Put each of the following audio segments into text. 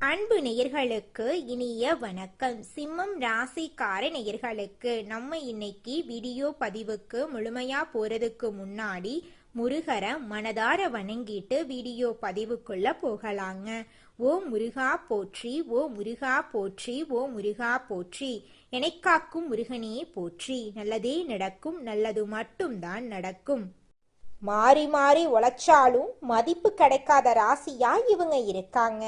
அன்பு நேயர்களுக்கு இனிய வணக்கம். சிம்மம் ராசிக்கார நேயர்களுக்கு நம்ம இன்னைக்கு வீடியோ பதிவுக்கு முழுமையா போறதுக்கு முன்னாடி முருகரை மனதார வணங்கிட்டு வீடியோ பதிவுக்குள்ள போகலாங்க. ஓ முருகா போற்றி, ஓ முருகா போற்றி, ஓ முருகா போற்றி, எனைக்காக்கும் முருகனே போற்றி. நல்லதே நடக்கும், நல்லது மட்டும்தான் நடக்கும். மாறி மாறி உழைச்சாலும் மதிப்பு கிடைக்காத ராசியா இவங்க இருக்காங்க.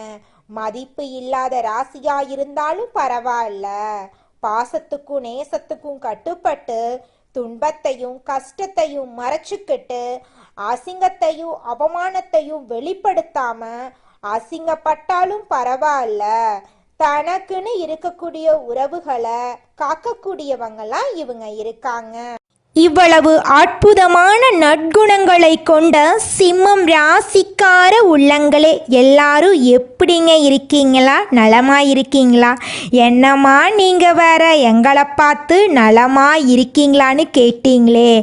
மதிப்பு இல்லாத ராசியா இருந்தாலும் பரவாயில்ல, பாசத்துக்கும் நேசத்துக்கும் கட்டுப்பட்டு துன்பத்தையும் கஷ்டத்தையும் மறைச்சுக்கிட்டு அசிங்கத்தையும் அவமானத்தையும் வெளிப்படுத்தாம அசிங்கப்பட்டாலும் பரவாயில்ல, தனக்குன்னு இருக்கக்கூடிய உறவுகளை காக்கக்கூடியவங்களா இவங்க இருக்காங்க. இவ்வளவு அற்புதமான நற்குணங்களை கொண்ட சிம்மம் ராசிக்கார உள்ளங்களே, எல்லாரும் எப்படிங்க இருக்கீங்களா? நலமா இருக்கீங்களா? என்னம்மா நீங்க வேற எங்களை பார்த்து நலமா இருக்கீங்களான்னு கேட்டீங்களே.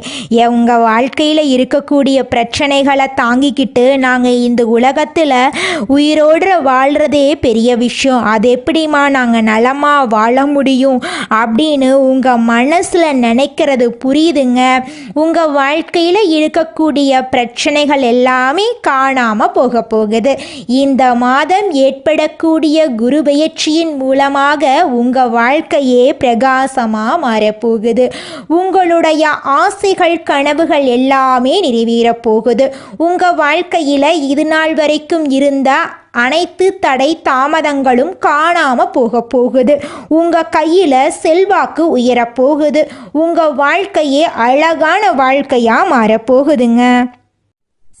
உங்கள் வாழ்க்கையில் இருக்கக்கூடிய பிரச்சனைகளை தாங்கிக்கிட்டு நாங்கள் இந்த உலகத்தில் உயிரோடு வாழ்கிறதே பெரிய விஷயம். அது எப்படிம்மா நாங்கள் நலமாக வாழ முடியும் அப்படின்னு உங்கள் மனசில் நினைக்கிறது புரியுது. உங்க வாழ்க்கையில இருக்கக்கூடிய பிரச்சனைகள் எல்லாமே காணாம போக போகுது. இந்த மாதம் ஏற்படக்கூடிய குரு பெயர்ச்சியின் மூலமாக உங்க வாழ்க்கையே பிரகாசமா மாறப்போகுது. உங்களுடைய ஆசைகள் கனவுகள் எல்லாமே நிறைவேற போகுது. உங்க வாழ்க்கையில இது நாள் வரைக்கும் இருந்த அனைத்து தடை தாமதங்களும் காணாம போகுது. உங்க கையில செல்வாக்கு உயரப்போகுது. உங்க வாழ்க்கையே அழகான வாழ்க்கையா மாறப்போகுதுங்க.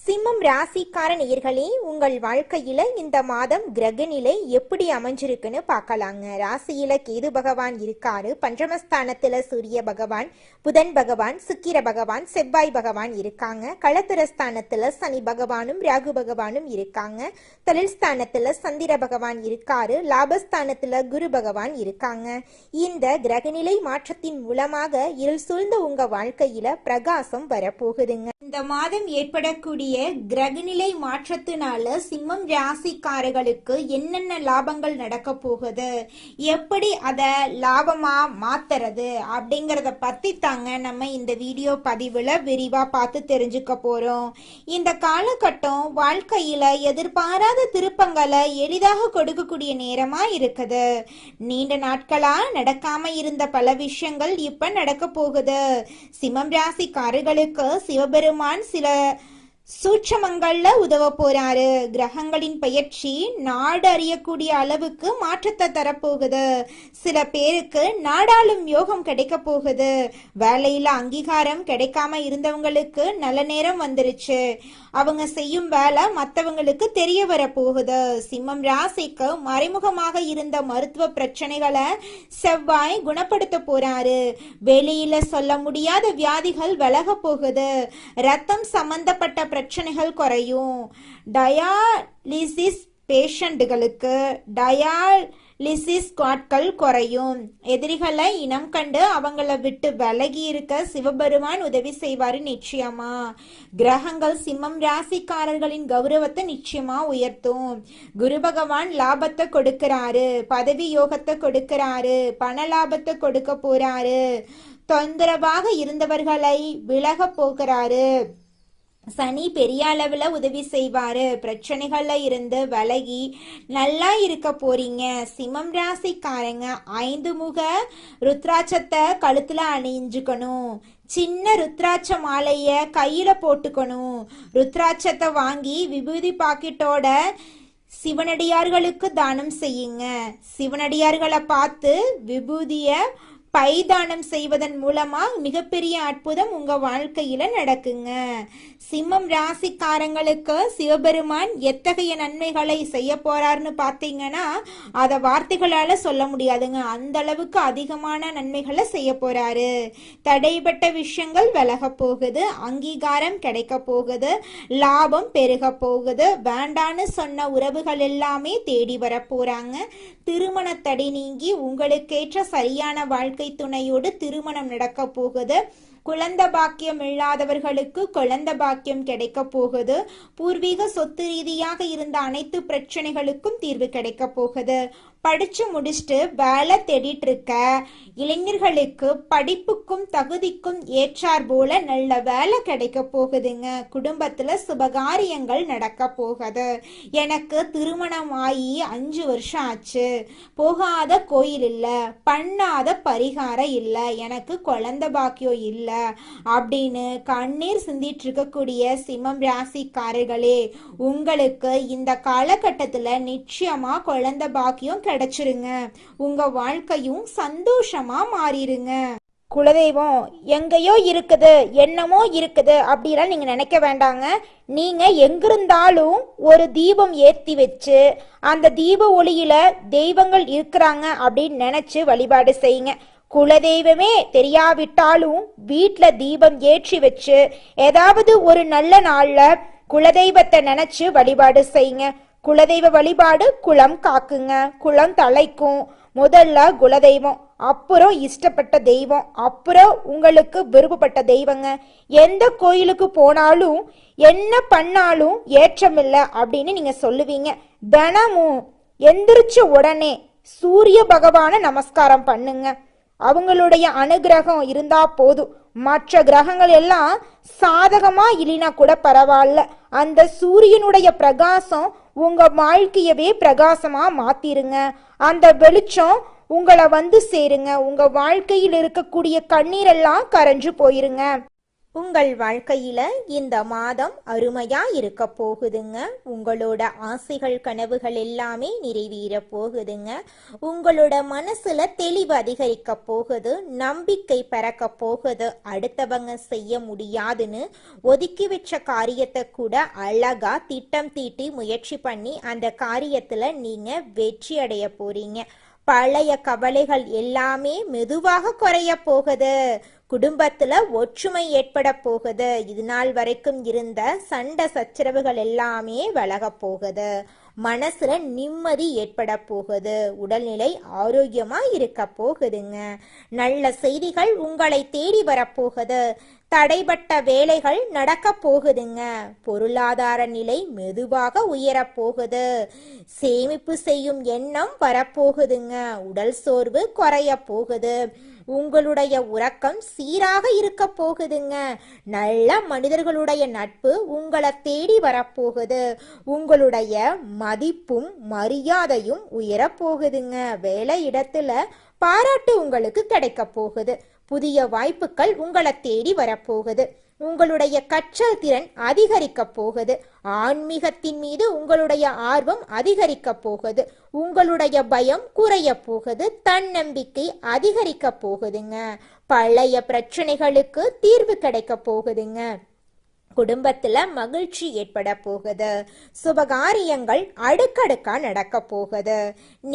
சிம்மம் ராசிக்கார நேயர்களே, உங்கள் வாழ்க்கையில இந்த மாதம் கிரக நிலை எப்படி அமைஞ்சிருக்குன்னு பார்க்கலாங்க. ராசியில கேது பகவான் இருக்காரு. பஞ்சமஸ்தானத்துல சூரிய பகவான், புதன் பகவான், சுக்கிர பகவான், செவ்வாய் பகவான் இருக்காங்க. களத்திரஸ்தானத்துல சனி பகவானும் ராகு பகவானும் இருக்காங்க. தொழில் ஸ்தானத்துல சந்திர பகவான் இருக்காரு. லாபஸ்தானத்துல குரு பகவான் இருக்காங்க. இந்த கிரகநிலை மாற்றத்தின் மூலமாக இருள் சூழ்ந்த உங்க வாழ்க்கையில பிரகாசம் வரப்போகுதுங்க. இந்த மாதம் ஏற்படக்கூடிய கிரகநிலை மாற்றத்தினால சிம்மம் ராசிக்காரர்களுக்கு என்னென்ன லாபங்கள் நடக்க போகுது, எப்படி அதை லாபமா மாத்துறது அப்படிங்கறத பத்தி தாங்க நம்ம இந்த வீடியோ பதிவுல விரிவா பார்த்து தெரிஞ்சுக்க போறோம். இந்த காலகட்டம் வாழ்க்கையில எதிர்பாராத திருப்பங்களை எளிதாக கொடுக்கக்கூடிய நேரமா இருக்குது. நீண்ட நாட்களா நடக்காம இருந்த பல விஷயங்கள் இப்ப நடக்க போகுது. சிம்மம் ராசிக்காரர்களுக்கு சிவபெருமான் சில சூட்சமங்கள்ல உதவ போறாரு. கிரகங்களின் பயிற்சி நாடு அறியக்கூடிய அளவுக்கு மாற்றத்தை தரப்போகுது. சில பேருக்கு நாடாளும் யோகம் கிடைக்க போகுது. வேலையில அங்கீகாரம் கிடைக்காம இருந்தவங்களுக்கு நல்ல நேரம் வந்துருச்சு. அவங்க செய்யும் வேலை மற்றவங்களுக்கு தெரிய வர போகுது. சிம்மம் ராசிக்கு மறைமுகமாக இருந்த மருத்துவ பிரச்சனைகளை செவ்வாய் குணப்படுத்த போறாரு. வெளியில சொல்ல முடியாத வியாதிகள் விலக போகுது. ரத்தம் சம்பந்தப்பட்ட பிரச்சனைகள் குறையும். டயாலிசிஸ் பேஷண்ட்டுகளுக்கு டயாலிசிஸ் காட்கள் குறையும். எதிரிகளை இனம் கண்டு அவங்கள விட்டு விலகி இருக்க சிவபெருமான் உதவி செய்வாரு நிச்சயமா. கிரகங்கள் சிம்மம் ராசிக்காரர்களின் கௌரவத்தை நிச்சயமா உயர்த்தும். குரு பகவான் லாபத்தை கொடுக்கிறாரு, பதவி யோகத்தை கொடுக்கிறாரு, பண லாபத்தை கொடுக்க போறாரு. தொந்தரவாக இருந்தவர்களை விலக போகிறாரு. சனி பெரிய அளவுல உதவி செய்வாரு. பிரச்சனைகள்ல இருந்து விலகி நல்லா இருக்க போறீங்க. சிம்மம் ராசிக்காரங்க 5 முக ருத்ராட்சத்தை கழுத்துல அணிஞ்சுக்கணும். சின்ன ருத்ராட்ச மாலைய கையில போட்டுக்கணும். ருத்ராட்சத்தை வாங்கி விபூதி பாக்கெட்டோட சிவனடியார்களுக்கு தானம் செய்யுங்க. சிவனடியார்களை பார்த்து விபூதிய பைதானம் செய்வதன் மூலமா மிகப்பெரிய அற்புதம் உங்க வாழ்க்கையில நடக்குங்க. சிம்மம் ராசிக்காரங்களுக்கு சிவபெருமான் எத்தகைய நன்மைகளை செய்ய போறாருன்னு பார்த்தீங்கன்னா அதை வார்த்தைகளால சொல்ல முடியாதுங்க. அந்த அளவுக்கு அதிகமான நன்மைகளை செய்ய போறாரு. தடைப்பட்ட விஷயங்கள் விலக போகுது. அங்கீகாரம் கிடைக்க போகுது. லாபம் பெருக போகுது. வேண்டான்னு சொன்ன உறவுகள் எல்லாமே தேடி வர போறாங்க. திருமண தடை நீங்கி உங்களுக்கேற்ற சரியான வாழ்க்கை துணையோடு திருமணம் நடக்க போகுது. குழந்தை பாக்கியம் இல்லாதவர்களுக்கு குழந்தை பாக்கியம் கிடைக்க போகுது. பூர்வீக சொத்து ரீதியாக இருந்த அனைத்து பிரச்சனைகளுக்கும் தீர்வு கிடைக்க போகுது. படிச்சு முடிச்சுட்டு வேலை தேடிட்டு இருக்க இளைஞர்களுக்கு படிப்புக்கும் தகுதிக்கும் ஏற்றார் போல நல்ல வேலை கிடைக்க போகுதுங்க. குடும்பத்துல சுபகாரியங்கள் நடக்க போகுது. எனக்கு திருமணம் ஆகி 5 வருஷம் ஆச்சு, போகாத கோயில் இல்ல, பண்ணாத பரிகாரம் இல்ல, எனக்கு குழந்தை பாக்கியம் இல்ல அப்படின்னு கண்ணீர் சிந்திட்டு இருக்கக்கூடிய சிம்மம் ராசிக்காரர்களே, உங்களுக்கு இந்த காலகட்டத்துல நிச்சயமா குழந்தை பாக்கியம் கிடைச்சிருங்க. உங்க வாழ்க்கையும் சந்தோஷமா மாறிடுங்க. குலதெய்வம் எங்கேயோ இருக்குது, என்னமோ இருக்குது அப்படிலாம் நீங்க நினைக்க வேண்டாங்க. நீங்க எங்கிருந்தாலும் ஒரு தீபம் ஏற்றி வச்சு அந்த தீப ஒளியில தெய்வங்கள் இருக்கிறாங்க அப்படின்னு நினைச்சு வழிபாடு செய்யுங்க. குலதெய்வமே தெரியாவிட்டாலும் வீட்டில் தீபம் ஏற்றி வச்சு ஏதாவது ஒரு நல்ல நாள்ல குலதெய்வத்தை நினைச்சு வழிபாடு செய்யுங்க. குலதெய்வ வழிபாடு குலம் காக்குங்க, குலம் தலைக்கும். முதல்ல குலதெய்வம், அப்புறம் இஷ்டப்பட்ட தெய்வம், அப்புறம் உங்களுக்கு விருப்பப்பட்ட தெய்வங்க. எந்த கோயிலுக்கு போனாலும் என்ன பண்ணாலும் ஏற்றமில்லை அப்படின்னு நீங்க சொல்லுவீங்க. தினமும் எந்திரிச்ச உடனே சூரிய பகவான நமஸ்காரம் பண்ணுங்க. அவங்களுடைய அனுகிரகம் இருந்தா போதும். மற்ற கிரகங்கள் எல்லாம் சாதகமா இல்லைனா கூட பரவாயில்ல, அந்த சூரியனுடைய பிரகாசம் உங்க வாழ்க்கையவே பிரகாசமா மாத்திருங்க. அந்த வெளிச்சம் உங்களை வந்து சேருங்க. உங்க வாழ்க்கையில் இருக்கக்கூடிய கண்ணீரெல்லாம் கரைஞ்சு போயிருங்க. உங்கள் வாழ்க்கையில இந்த மாதம் அருமையா இருக்க போகுதுங்க. உங்களோட ஆசைகள் கனவுகள் எல்லாமே நிறைவேற போகுதுங்க. உங்களோட மனசுல தெளிவு அதிகரிக்க போகுது, நம்பிக்கை பிறக்க போகுது. அடுத்தவங்க செய்ய முடியாதுன்னு ஒதுக்கி வச்ச காரியத்தை கூட அழகா திட்டம் தீட்டி முயற்சி பண்ணி அந்த காரியத்துல நீங்க வெற்றி அடைய போறீங்க. பழைய கவலைகள் எல்லாமே மெதுவாக குறைய போகுது. குடும்பத்துல ஒற்றுமை ஏற்பட போகுது. இது நாள் வரைக்கும் இருந்த சண்டை சச்சரவுகள் எல்லாமே விலக போகுது. மனசுல நிம்மதி ஏற்பட போகுது. உடல்நிலை ஆரோக்கியமா இருக்க போகுதுங்க. நல்ல செய்திகள் உங்களை தேடி வரப்போகுது. தடைபட்ட வேலைகள் நடக்க போகுதுங்க. பொருளாதார நிலை மெதுவாக உயரப் போகுது. சேமிப்பு செய்யும் எண்ணம் வரப்போகுதுங்க. உடல் சோர்வு குறைய போகுது. உங்களுடைய உறக்கம் சீராக இருக்க போகுதுங்க. நல்ல மனிதர்களுடைய நட்பு உங்களை தேடி வரப்போகுது. உங்களுடைய மதிப்பும் மரியாதையும் உயரப்போகுதுங்க. வேலை இடத்துல பாராட்டு உங்களுக்கு கிடைக்க போகுது. புதிய வாய்ப்புகள் உங்களை தேடி வரப்போகுது. உங்களுடைய கற்றல் திறன் அதிகரிக்க போகுது. ஆன்மீகத்தின் மீது உங்களுடைய ஆர்வம் அதிகரிக்க போகுது. உங்களுடைய பயம் குறைய போகுது. தன்னம்பிக்கை அதிகரிக்க போகுதுங்க. பழைய பிரச்சனைகளுக்கு தீர்வு கிடைக்க போகுதுங்க. குடும்பத்துல மகிழ்ச்சி ஏற்பட போகுது. சுபகாரியங்கள் அடுக்கடுக்கா நடக்க போகுது.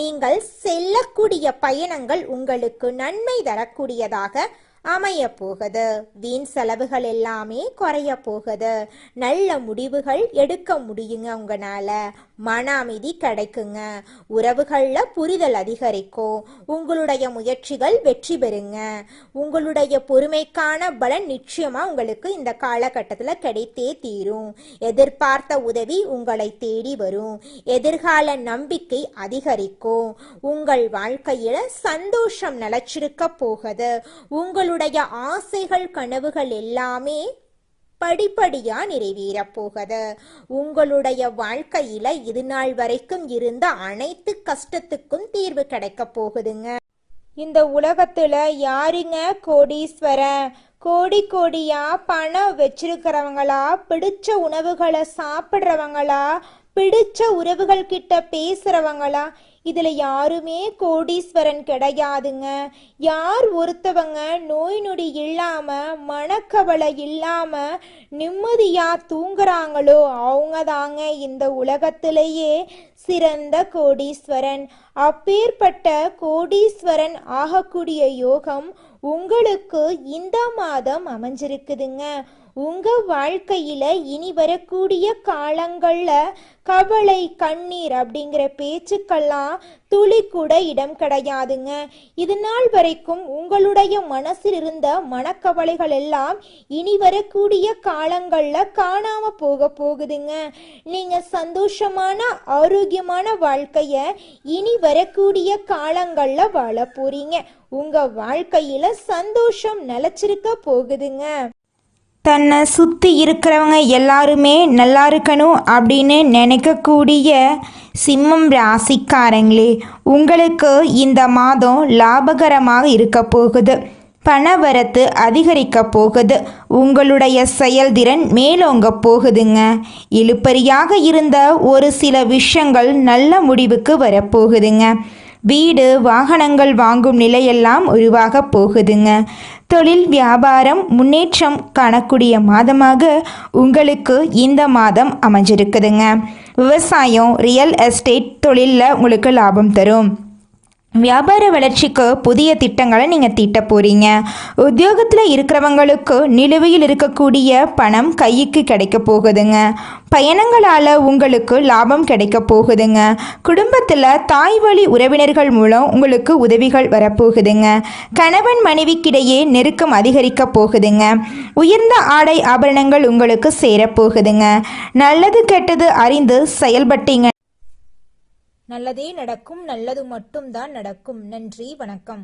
நீங்கள் செல்லக்கூடிய பயணங்கள் உங்களுக்கு நன்மை தரக்கூடியதாக அமைய போகுது. வீண் செலவுகள் எல்லாமே குறைய போகுது. நல்ல முடிவுகள் எடுக்க முடியுங்க. உங்களால மன அமைதி கிடைக்குங்க. உறவுகள்ல புரிதல் அதிகரிக்கும். உங்களுடைய முயற்சிகள் வெற்றி பெறுங்க. உங்களுடைய பொறுமைக்கான பலன் நிச்சயமா உங்களுக்கு இந்த காலகட்டத்துல கிடைத்தே தீரும். எதிர்பார்த்த உதவி உங்களை தேடி வரும். எதிர்கால நம்பிக்கை அதிகரிக்கும். உங்கள் வாழ்க்கையில சந்தோஷம் நிலைச்சிருக்க போகுது. உங்களுடைய ஆசைகள் கனவுகள் எல்லாமே படிப்படியா நிறைவேற போகுது. உங்களுடைய வாழ்க்கையில இது நாள் வரைக்கும் இருந்த அனைத்து கஷ்டத்துக்கும் தீர்வு கிடைக்க போகுதுங்க. இந்த உலகத்துல யாருங்க கோடீஸ்வரன்? கோடி கோடியா பணம் வச்சிருக்கிறவங்களா, பிடிச்ச உணவுகளை சாப்பிட்றவங்களா, பிடிச்ச உறவுகள் கிட்ட பேசுறவங்களா? இதுல யாருமே கோடீஸ்வரன் கிடையாதுங்க. யார் ஒருத்தவங்க நோய் நொடி இல்லாம மனக்கவலை இல்லாம நிம்மதியா தூங்குறாங்களோ அவங்க தாங்க இந்த உலகத்திலேயே சிறந்த கோடீஸ்வரன். அப்பேற்பட்ட கோடீஸ்வரன் ஆகக்கூடிய யோகம் உங்களுக்கு இந்த மாதம் அமைஞ்சிருக்குதுங்க. உங்க வாழ்க்கையில இனி வரக்கூடிய காலங்கள்ல கவலை கண்ணீர் அப்படிங்கிற பேச்சுக்கெல்லாம் துளி கூட இடம் கிடையாதுங்க. இது நாள் வரைக்கும் உங்களுடைய மனசில் இருந்த மனக்கவலைகள் எல்லாம் இனி வரக்கூடிய காலங்கள்ல காணாம போகுதுங்க. நீங்க சந்தோஷமான ஆரோக்கியமான வாழ்க்கைய இனி வரக்கூடிய காலங்கள்ல வாழ போறீங்க. உங்க வாழ்க்கையில சந்தோஷம் நிலைச்சிருக்க போகுதுங்க. தன்னை சுற்றி இருக்கிறவங்க எல்லாருமே நல்லா இருக்கணும் அப்படின்னு நினைக்கக்கூடிய சிம்மம் ராசிக்காரங்களே, உங்களுக்கு இந்த மாதம் லாபகரமாக இருக்க போகுது. பணவரத்து அதிகரிக்க போகுது. உங்களுடைய செயல்திறன் மேலோங்க போகுதுங்க. இழுபறியாக இருந்த ஒரு சில விஷயங்கள் நல்ல முடிவுக்கு வரப்போகுதுங்க. வீடு வாகனங்கள் வாங்கும் நிலையெல்லாம் உருவாக போகுதுங்க. தொழில் வியாபாரம் முன்னேற்றம் காணக்கூடிய மாதமாக உங்களுக்கு இந்த மாதம் அமைஞ்சிருக்குதுங்க. விவசாயம் ரியல் எஸ்டேட் தொழிலில் உங்களுக்கு லாபம் தரும். வியாபார வளர்ச்சிக்கு புதிய திட்டங்களை நீங்கள் தீட்ட போகிறீங்க. உத்தியோகத்தில் இருக்கிறவங்களுக்கு நிலுவையில் இருக்கக்கூடிய பணம் கைக்கு கிடைக்க போகுதுங்க. பயணங்களால் உங்களுக்கு லாபம் கிடைக்க போகுதுங்க. குடும்பத்தில் தாய் வழி உறவினர்கள் மூலம் உங்களுக்கு உதவிகள் வரப்போகுதுங்க. கணவன் மனைவிக்கிடையே நெருக்கம் அதிகரிக்க போகுதுங்க. உயர்ந்த ஆடை ஆபரணங்கள் உங்களுக்கு சேரப்போகுதுங்க. நல்லது கெட்டது அறிந்து செயல்பட்டீங்க. நல்லதே நடக்கும். நல்லது மட்டும்தான் நடக்கும். நன்றி, வணக்கம்.